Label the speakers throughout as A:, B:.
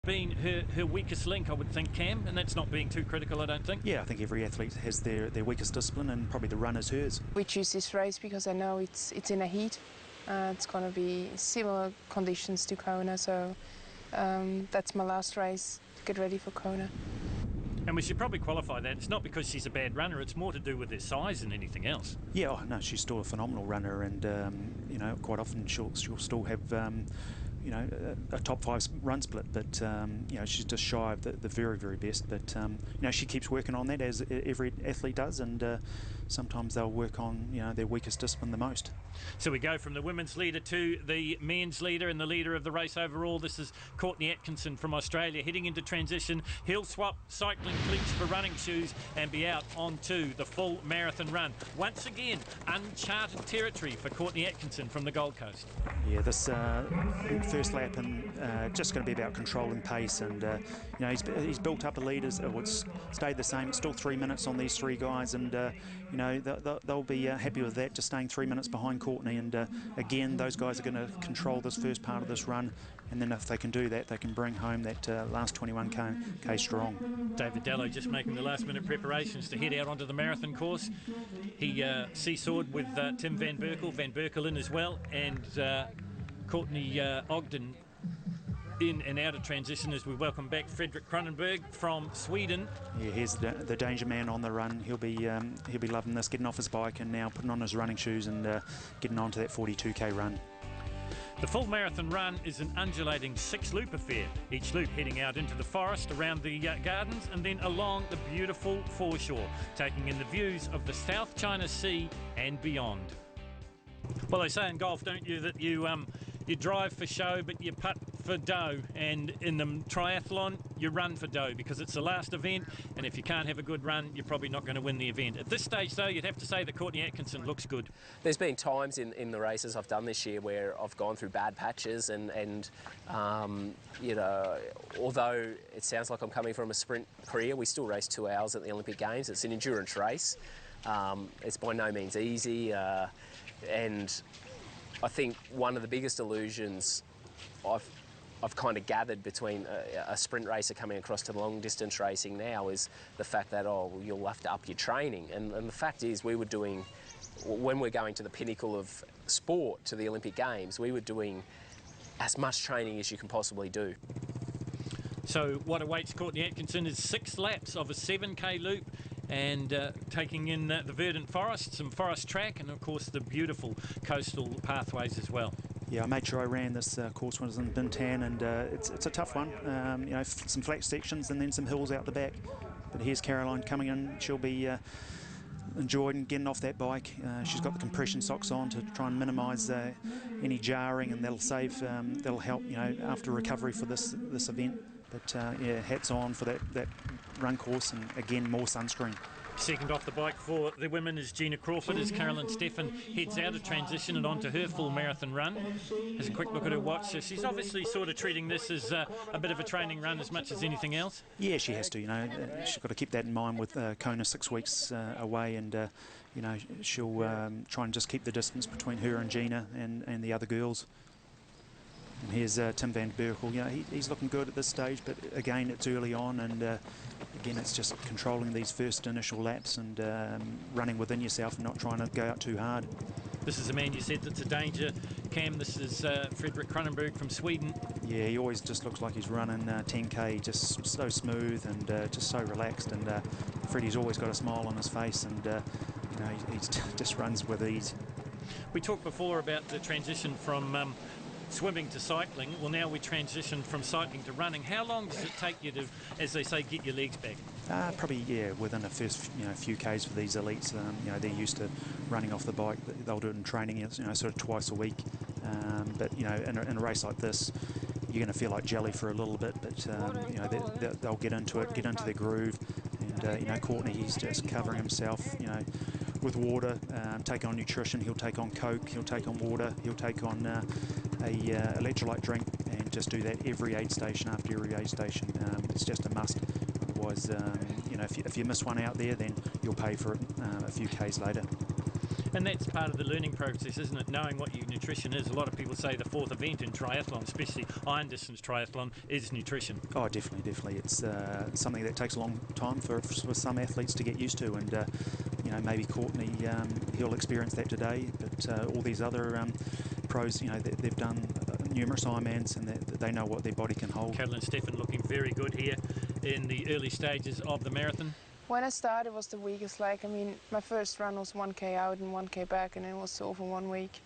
A: been her weakest link, I would think, Cam, and that's not being too critical, I don't think.
B: Yeah, I think every athlete has their weakest discipline, and probably the run is hers.
C: We choose this race because I know it's in a heat. It's going to be similar conditions to Kona, so that's my last race to get ready for Kona.
A: And we should probably qualify that. It's not because she's a bad runner, it's more to do with her size than anything else.
B: Yeah, oh, no, she's still a phenomenal runner, and you know, quite often she'll still have you know, a top 5 run split, but you know, she's just shy of the very, very best. But you know, she keeps working on that, as every athlete does, and sometimes they'll work on, you know, their weakest discipline the most.
A: So we go from the women's leader to the men's leader, and the leader of the race overall. This is Courtney Atkinson from Australia heading into transition. He'll swap cycling cleats for running shoes and be out onto the full marathon run. Once again, uncharted territory for Courtney Atkinson from the Gold Coast.
B: Yeah, this first lap, and just going to be about controlling pace, and you know, he's built up the leaders. It's stayed the same. It's still 3 minutes on these 3 guys, and you know, they'll be happy with that, just staying 3 minutes behind Courtney. And again, those guys are going to control this first part of this run, and then if they can do that, they can bring home that last 21k strong.
A: David Dallow just making the last minute preparations to head out onto the marathon course. He seesawed with Tim Van Berkel in as well, and Courtney Ogden in and out of transition as we welcome back Fredrik Cronenberg from Sweden.
B: Yeah, here's the danger man on the run. He'll be loving this, getting off his bike and now putting on his running shoes and getting on to that 42k run.
A: The full marathon run is an undulating 6-loop affair, each loop heading out into the forest, around the gardens, and then along the beautiful foreshore, taking in the views of the South China Sea and beyond. Well, they say in golf, don't you, that you drive for show, but you putt for dough. And in the triathlon, you run for dough, because it's the last event, and if you can't have a good run, you're probably not going to win the event. At this stage, though, you'd have to say that Courtney Atkinson looks good.
D: There's been times in the races I've done this year where I've gone through bad patches, and you know, although it sounds like I'm coming from a sprint career, we still race 2 hours at the Olympic Games. It's an endurance race. It's by no means easy. And I think one of the biggest illusions I've kind of gathered between a sprint racer coming across to long distance racing now is the fact that, oh, well, you'll have to up your training. And the fact is, we were doing, when we're going to the pinnacle of sport, to the Olympic Games, we were doing as much training as you can possibly do.
A: So what awaits Courtney Atkinson is 6 laps of a 7k loop, and taking in the verdant forest, some forest track, and of course the beautiful coastal pathways as well.
B: Yeah, I made sure I ran this course when I was in Bintan, and it's a tough one. You know, some flat sections and then some hills out the back. But here's Caroline coming in. She'll be enjoying getting off that bike. She's got the compression socks on to try and minimise any jarring, and that'll help, you know, after recovery for this event. But yeah, hats on for that run course, and again, more sunscreen.
A: Second off the bike for the women is Gina Crawford, as Carolyn Steffen heads out of transition and onto her full marathon run. Has a quick look at her watch. So she's obviously sort of treating this as a bit of a training run as much as anything else. Yeah,
B: she has to, you know. She's got to keep that in mind with Kona 6 weeks away, and you know, she'll try and just keep the distance between her and Gina and the other girls. And here's Tim Van Berkel. You know, he's looking good at this stage, but again, it's early on, and again, it's just controlling these first initial laps and running within yourself and not trying to go out too hard.
A: This is a man you said that's a danger, Cam. This is Fredrik Cronenberg from Sweden. Yeah,
B: he always just looks like he's running 10k, just so smooth and just so relaxed. And Freddie's always got a smile on his face, and you know, he just runs with ease.
A: We talked before about the transition from swimming to cycling. Well, now we transition from cycling to running. How long does it take you to, as they say, get your legs back?
B: Probably, yeah, within the first few k's for these elites. You know, they're used to running off the bike. They'll do it in training, you know, sort of twice a week. But you know, in a race like this, you're going to feel like jelly for a little bit. But you know, they'll get into it, get into their groove. And you know, Courtney, he's just covering himself, you know, with water, take on nutrition. He'll take on Coke, he'll take on water, he'll take on a electrolyte drink, and just do that every aid station after every aid station. It's just a must. Otherwise, you know, if you miss one out there, then you'll pay for it a few k's later.
A: And that's part of the learning process, isn't it? Knowing what your nutrition is. A lot of people say the fourth event in triathlon, especially iron distance triathlon, is nutrition.
B: Oh, definitely. It's something that takes a long time for some athletes to get used to, and you know, maybe Courtney, he'll experience that today, but all these other pros, you know, they've done numerous Ironmans, and they know what their body can hold.
A: Caroline Steffen looking very good here in the early stages of the marathon.
C: When I started, it was the weakest leg. I mean, my first run was 1K out and 1K back, and it was over 1 week.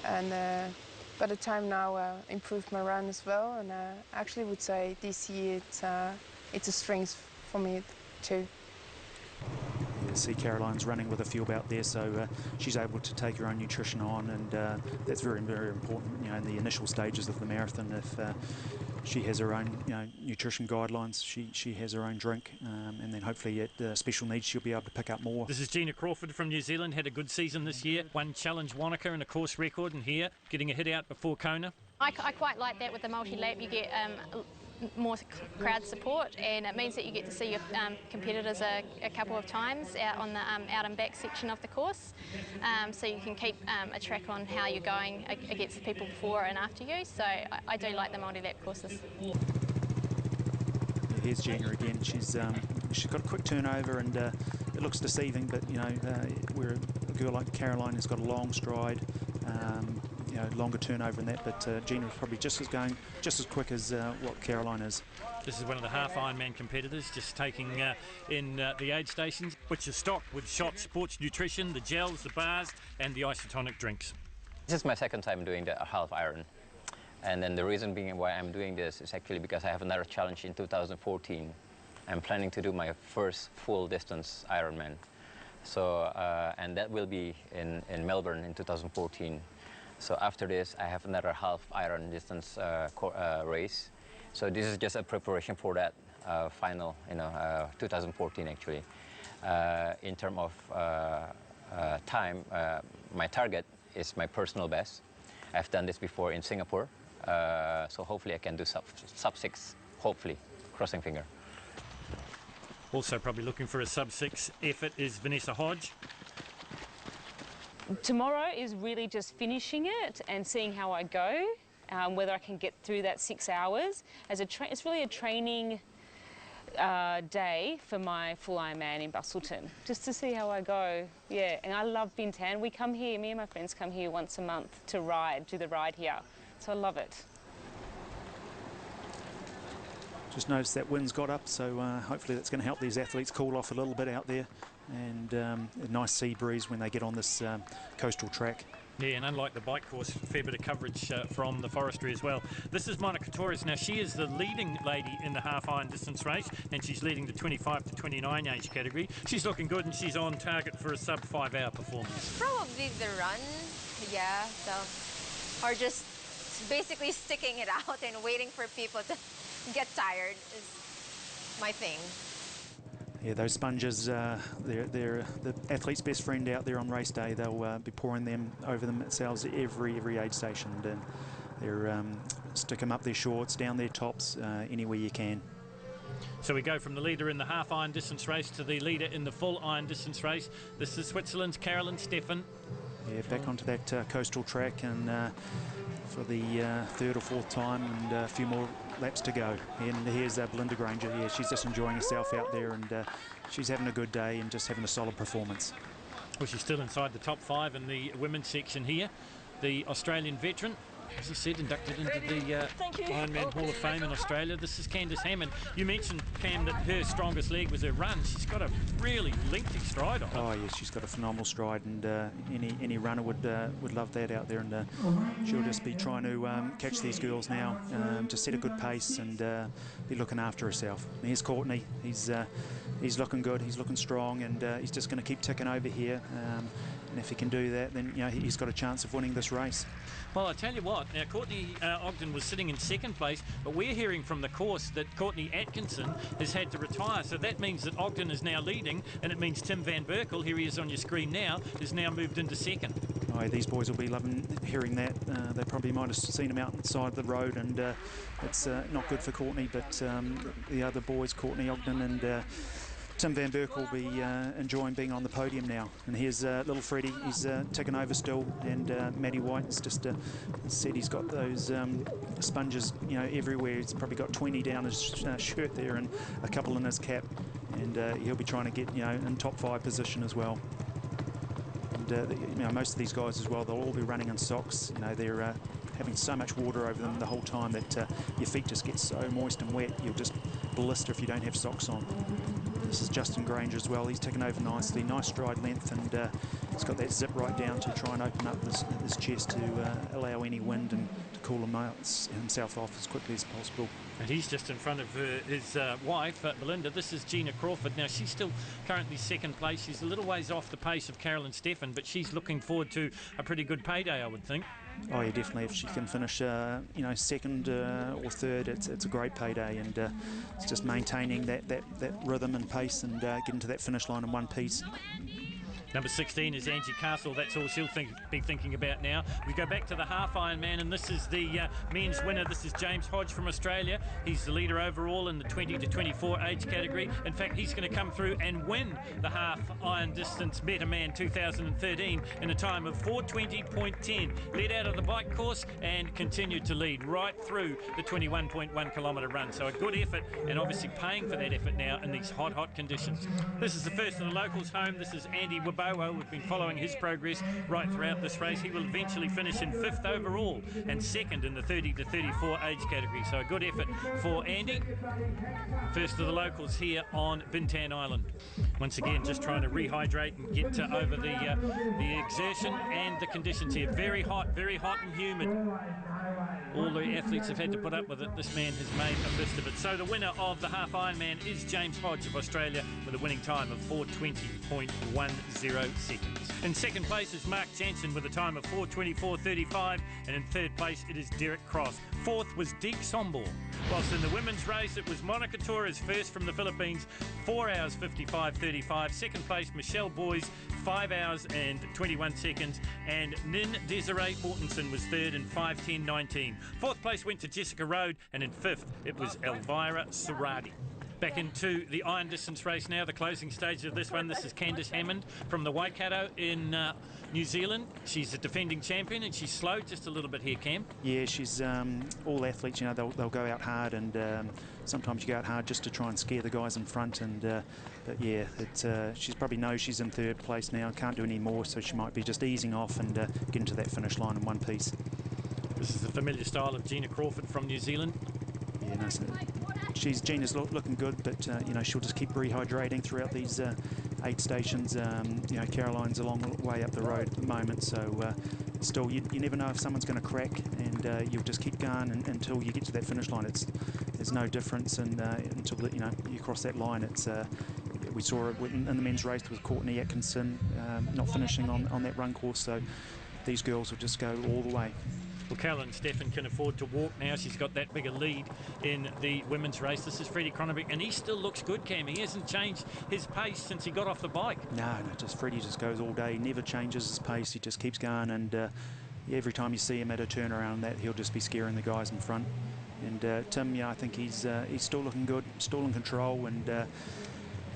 C: And by the time now, improved my run as well. And I actually would say this year it's a strength for me too.
B: Yeah, see Caroline's running with a fuel belt there, so she's able to take her own nutrition on, and that's very, very important. You know, in the initial stages of the marathon, if she has her own, you know, nutrition guidelines. She has her own drink, and then hopefully at special needs she'll be able to pick up more.
A: This is Gina Crawford from New Zealand. Had a good season this year. Won Challenge Wanaka in a course record, and here getting a hit out before Kona.
E: I quite like that with the multi-lap. You get more crowd support, and it means that you get to see your competitors a couple of times out on the out and back section of the course, so you can keep a track on how you're going against the people before and after you. So I do like the multi-lap courses.
B: Here's Gina again. She's got a quick turnover, and it looks deceiving, but you know, where a girl like Caroline has got a long stride, you know, longer turnover in that, but Gina's probably just as quick as what Caroline is.
A: This is one of the half Ironman competitors, just taking in the aid stations, which are stocked with SHOT Sports Nutrition, the gels, the bars, and the isotonic drinks.
F: This is my second time doing the half Iron, and then the reason being why I'm doing this is actually because I have another challenge in 2014. I'm planning to do my first full distance Ironman, so and that will be in Melbourne in 2014. So after this, I have another half Iron distance race. So this is just a preparation for that final, 2014 actually. In terms of time, my target is my personal best. I've done this before in Singapore, so hopefully I can do sub 6, hopefully, crossing finger.
A: Also probably looking for a sub 6 effort is Vanessa Hodge.
G: Tomorrow is really just finishing it and seeing how I go, whether I can get through that 6 hours. It's really a training day for my full Ironman in Busselton, just to see how I go. Yeah, and I love Bintan. We come here, me and my friends come here once a month to do the ride here. So I love it.
B: Just noticed that wind's got up, so hopefully that's going to help these athletes cool off a little bit out there, and a nice sea breeze when they get on this coastal track.
A: Yeah, and unlike the bike course, a fair bit of coverage from the forestry as well. This is Monica Torres. Now, she is the leading lady in the half iron distance race, and she's leading the 25 to 29 age category. She's looking good, and she's on target for a sub 5 hour performance.
H: Probably the run, yeah. So, or just basically sticking it out and waiting for people to get tired is my thing.
B: Yeah, those sponges, they're the athlete's best friend out there on race day. They'll be pouring them over themselves every aid station, and they're stick them up their shorts, down their tops, anywhere you can.
A: So we go from the leader in the half iron distance race to the leader in the full iron distance race. This is Switzerland's Caroline Steffen.
B: Yeah, back onto that coastal track, and for the third or fourth time, and a few more laps to go. And here's Belinda Granger. Yeah, she's just enjoying herself out there, and she's having a good day and just having a solid performance.
A: Well, she's still inside the top 5 in the women's section here. The Australian veteran, as I said, inducted into the Ironman Hall of Fame in Australia. This is Candice Hammond. You mentioned, Cam, that her strongest leg was her run. She's got a really lengthy stride on it.
B: Oh, yeah, she's got a phenomenal stride, and any runner would love that out there, and she'll just be trying to catch these girls now to set a good pace and be looking after herself. And here's Courtney. He's looking good. He's looking strong, and he's just going to keep ticking over here. And if he can do that, then he's got a chance of winning this race.
A: Well, I tell you what, now Courtney Ogden was sitting in second place, but we're hearing from the course that Courtney Atkinson has had to retire. So that means that Ogden is now leading, and it means Tim Van Berkel, here he is on your screen now, is now moved into second.
B: Oh, these boys will be loving hearing that. They probably might have seen him outside the road, and it's not good for Courtney, but the other boys, Courtney Ogden and Tim Van Berkel will be enjoying being on the podium now. And here's little Freddie, he's ticking over still, and Matty White's just said he's got those sponges, you know, everywhere. He's probably got 20 down his shirt there and a couple in his cap, and he'll be trying to get, you know, in top 5 position as well. And you know, most of these guys as well, they'll all be running in socks. You know, they're having so much water over them the whole time that your feet just get so moist and wet, you'll just blister if you don't have socks on. This is Justin Granger as well. He's taken over nicely, nice stride length, and he's got that zip right down to try and open up this chest to allow any wind and to cool himself off as quickly as possible.
A: And he's just in front of his wife, Belinda. This is Gina Crawford. Now, she's still currently second place. She's a little ways off the pace of Carolyn Steffen, but she's looking forward to a pretty good payday, I would think.
B: Oh yeah, definitely. If she can finish, you know, second or third, it's a great payday, and it's just maintaining that rhythm and pace and getting to that finish line in one piece.
A: Number 16 is Angie Castle. That's all she'll be thinking about now. We go back to the half Ironman, and this is the men's winner. This is James Hodge from Australia. He's the leader overall in the 20 to 24 age category. In fact, he's going to come through and win the half iron distance Metaman 2013 in a time of 4:20.10. Led out of the bike course and continued to lead right through the 21.1 kilometre run. So a good effort, and obviously paying for that effort now in these hot conditions. This is the first of the locals home. This is Andy Wabowo. We've been following his progress right throughout this race. He will eventually finish in 5th overall and 2nd in the 30 to 34 age category. So a good effort for Andy. First of the locals here on Bintan Island. Once again, just trying to rehydrate and get over the exertion and the conditions here. Very hot and humid. All the athletes have had to put up with it. This man has made a fist of it. So the winner of the half Ironman is James Hodge of Australia with a winning time of 4:20.10 seconds. In second place is Mark Jansen with a time of 4:24.35, and in third place it is Derek Cross. Fourth was Deke Sombor. Whilst in the women's race it was Monica Torres first from the Philippines, 4 hours 55.35. Second place Michelle Boys, 5 hours and 21 seconds, and Nin Desiree Ortenson was third in 5:10.19. Fourth place went to Jessica Rode, and in fifth it was Elvira Saradi. Back into the iron distance race now, the closing stage of this one. This is Candice Hammond from the Waikato in New Zealand. She's a defending champion, and she's slowed just a little bit here, Cam.
B: Yeah, she's all athletes, you know, they'll go out hard, and sometimes you go out hard just to try and scare the guys in front, and but yeah, she's probably knows she's in third place now, can't do any more, so she might be just easing off and getting to that finish line in one piece.
A: This is the familiar style of Gina Crawford from New Zealand.
B: Yeah, no, so Gina's looking good, but you know, she'll just keep rehydrating throughout these 8 stations. You know, Caroline's a long way up the road at the moment, so still you never know if someone's going to crack, and you'll just keep going until you get to that finish line. There's no difference, and until you know you cross that line. We saw it in the men's race with Courtney Atkinson not finishing on that run course, so these girls will just go all the way.
A: Well, Carolyn Steffen can afford to walk now. She's got that bigger lead in the women's race. This is Freddie Cronenberg, and he still looks good, Cam. He hasn't changed his pace since he got off the bike. No,
B: just Freddie just goes all day. He never changes his pace. He just keeps going, and every time you see him at a turnaround, that he'll just be scaring the guys in front. And Tim, yeah, I think he's still looking good, still in control, and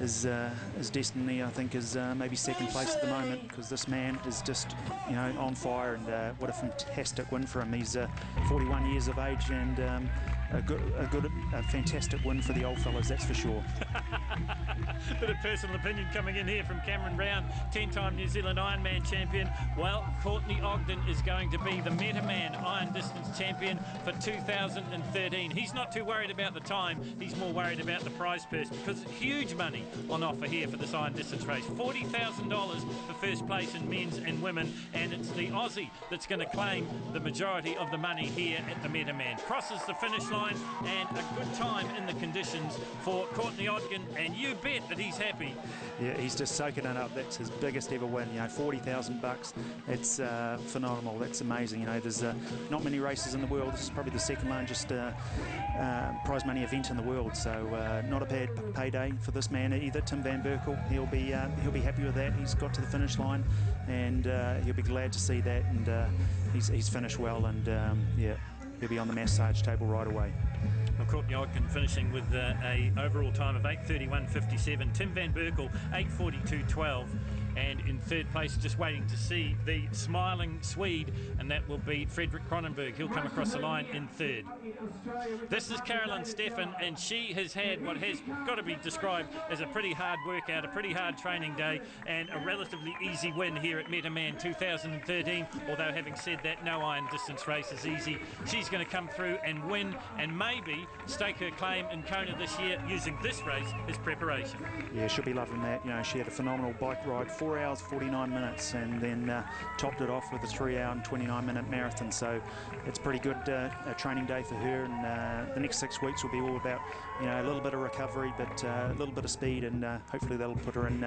B: his destiny, I think, is maybe second place at the moment, because this man is just, you know, on fire, and what a fantastic win for him. He's 41 years of age, and a fantastic win for the old fellas, that's for sure.
A: Bit of personal opinion coming in here from Cameron Brown, 10-time New Zealand Ironman champion. Well, Courtney Ogden is going to be the Metaman Iron Distance champion for 2013. He's not too worried about the time, he's more worried about the prize purse, because huge money on offer here for this Iron Distance race. $40,000 for first place in men's and women, and it's the Aussie that's going to claim the majority of the money here at the Metaman. Crosses the finish line, and a good time in the conditions for Courtney Ogden, and you bet that he's happy.
B: Yeah, he's just soaking it up. That's his biggest ever win. You know, $40,000. It's phenomenal. That's amazing. You know, there's not many races in the world. This is probably the second largest prize money event in the world. So not a bad payday for this man either. Tim Van Berkel, he'll be happy with that. He's got to the finish line, and he'll be glad to see that. And he's finished well, and yeah, he'll be on the massage table right away.
A: Well, Courtney Odkin finishing with a overall time of 8:31.57. Tim Van Berkel 8:42.12. And in third place, just waiting to see the smiling Swede, and that will be Fredrik Cronenberg. He'll come across the line in third. This is Carolyn Steffen, and she has had what has got to be described as a pretty hard workout, a pretty hard training day, and a relatively easy win here at Metaman 2013. Although, having said that, no iron distance race is easy. She's going to come through and win, and maybe stake her claim in Kona this year using this race as preparation.
B: Yeah, she'll be loving that. You know, she had a phenomenal bike ride, 4 hours 49 minutes, and then topped it off with a 3 hour and 29-minute marathon. So it's pretty good a training day for her, and the next 6 weeks will be all about, you know, a little bit of recovery, but a little bit of speed, and hopefully that'll put her in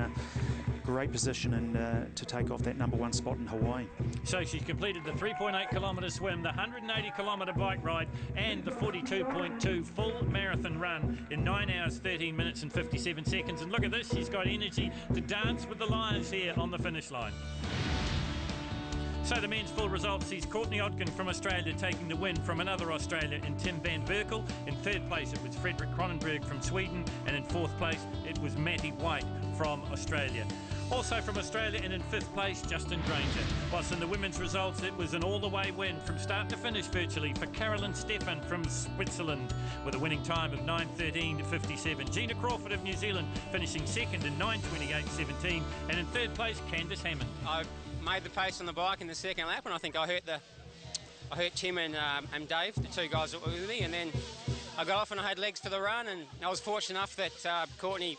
B: great position and to take off that #1 spot in Hawaii.
A: So she's completed the 3.8 kilometre swim, the 180 kilometre bike ride, and the 42.2 full marathon run in 9 hours 13 minutes and 57 seconds. And look at this, she's got energy to dance with the Lions here on the finish line. So the men's full result sees Courtney Odkin from Australia taking the win from another Australian in Tim Van Berkel. In third place it was Fredrik Cronenberg from Sweden, and in fourth place it was Matty White from Australia. Also from Australia and in fifth place, Justin Granger. Whilst in the women's results, it was an all-the-way win from start to finish virtually for Carolyn Steffen from Switzerland with a winning time of 9:13.57. Gina Crawford of New Zealand finishing second in 9:28.17, and in third place, Candice Hammond.
I: I made the pace on the bike in the second lap, and I think I hurt Tim and Dave, the two guys that were with me, and then I got off and I had legs for the run, and I was fortunate enough that Courtney